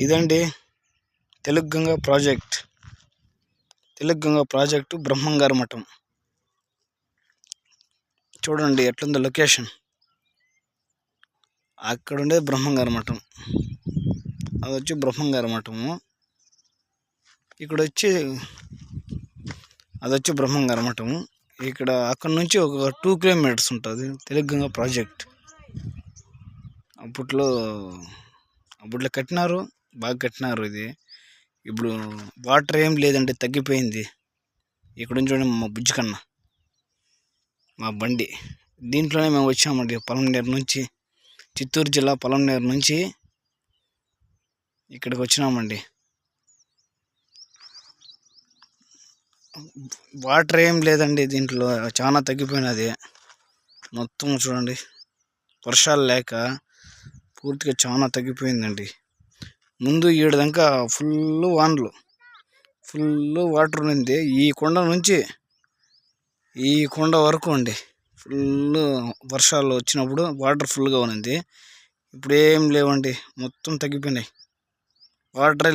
ఇదండి తెలుగుగంగ ప్రాజెక్టు బ్రహ్మంగారి మఠం. చూడండి ఎట్లుందో లొకేషన్. అక్కడ ఉండేది బ్రహ్మంగారి మఠం, అది వచ్చి బ్రహ్మంగారి మఠము. ఇక్కడ వచ్చి అది వచ్చి బ్రహ్మంగారి మఠము. ఇక్కడ అక్కడ నుంచి ఒక 2 కిలోమీటర్స్ ఉంటుంది తెలుగుగంగ ప్రాజెక్ట్. అప్పట్లో కట్టినారు, బాగా కట్టినారు. ఇది ఇప్పుడు వాటర్ ఏం లేదండి, తగ్గిపోయింది. ఇక్కడ నుంచి చూడండి మా బుజ్జి కన్నా, మా బండి దీంట్లోనే మేము వచ్చామండి. పొలంనేరు నుంచి, చిత్తూరు జిల్లా పొలంనేరు నుంచి ఇక్కడికి వచ్చినామండి. వాటర్ ఏం లేదండి, దీంట్లో చాలా తగ్గిపోయినది మొత్తం. చూడండి, వర్షాలు లేక పూర్తిగా చాలా తగ్గిపోయిందండి. ముందు ఈడదాకా ఫుల్ వానలు, ఫుల్ వాటర్ ఉంది. ఈ కొండ నుంచి ఈ కొండ వరకు అండి ఫుల్ వర్షాలు వచ్చినప్పుడు వాటర్ ఫుల్గా ఉంది. ఇప్పుడు ఏం లేవండి, మొత్తం తగ్గిపోయినాయి వాటర్.